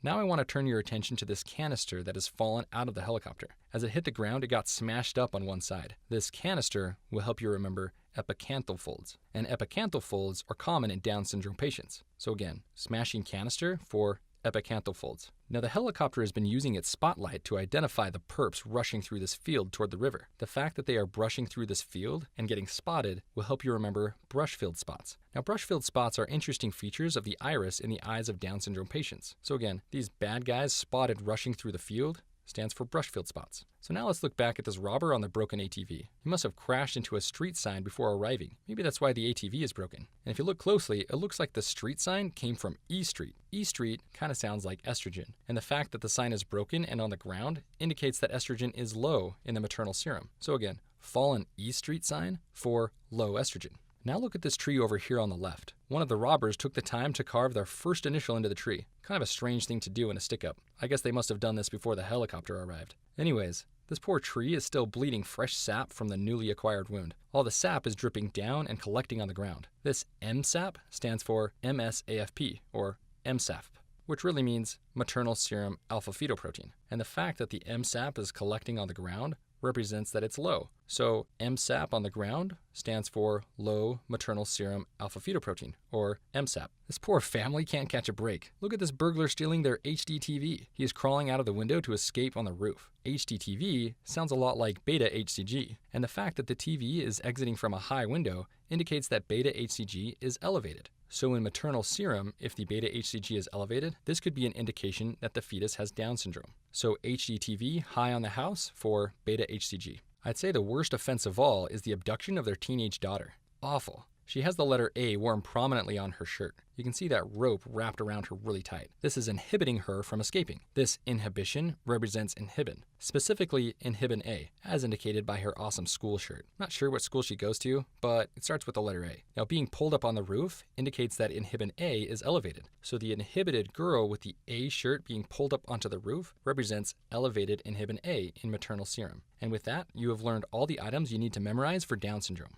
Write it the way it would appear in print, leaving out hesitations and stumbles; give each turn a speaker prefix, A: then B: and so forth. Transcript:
A: Now I want to turn your attention to this canister that has fallen out of the helicopter. As it hit the ground, it got smashed up on one side. This canister will help you remember epicanthal folds. And epicanthal folds are common in Down syndrome patients. So again, smashing canister for epicanthal folds. Now the helicopter has been using its spotlight to identify the perps rushing through this field toward the river. The fact that they are brushing through this field and getting spotted will help you remember brush-filled spots. Now brush-filled spots are interesting features of the iris in the eyes of Down syndrome patients. So again, these bad guys spotted rushing through the field stands for brush-filled spots. So now let's look back at this robber on the broken ATV. He must have crashed into a street sign before arriving. Maybe that's why the ATV is broken. And if you look closely, it looks like the street sign came from E Street. E Street kind of sounds like estrogen. And the fact that the sign is broken and on the ground indicates that estrogen is low in the maternal serum. So again, fallen E Street sign for low estrogen. Now look at this tree over here on the left. One of the robbers took the time to carve their first initial into the tree. Kind of a strange thing to do in a stick-up. I guess they must have done this before the helicopter arrived. Anyways, this poor tree is still bleeding fresh sap from the newly acquired wound. All the sap is dripping down and collecting on the ground. This MSAP stands for MSAFP, or MSAFP, which really means maternal serum alpha-fetoprotein. And the fact that the MSAP is collecting on the ground represents that it's low. So MSAP on the ground stands for low maternal serum alpha-fetoprotein, or MSAP. This poor family can't catch a break. Look at this burglar stealing their HDTV. He is crawling out of the window to escape on the roof. HDTV sounds a lot like beta HCG, and the fact that the TV is exiting from a high window indicates that beta HCG is elevated. So in maternal serum, if the beta HCG is elevated, this could be an indication that the fetus has Down syndrome. So HDTV high on the house for beta HCG. I'd say the worst offense of all is the abduction of their teenage daughter. Awful. She has the letter A worn prominently on her shirt. You can see that rope wrapped around her really tight. This is inhibiting her from escaping. This inhibition represents inhibin, specifically inhibin A, as indicated by her awesome school shirt. Not sure what school she goes to, but it starts with the letter A. Now being pulled up on the roof indicates that inhibin A is elevated. So the inhibited girl with the A shirt being pulled up onto the roof represents elevated inhibin A in maternal serum. And with that, you have learned all the items you need to memorize for Down syndrome.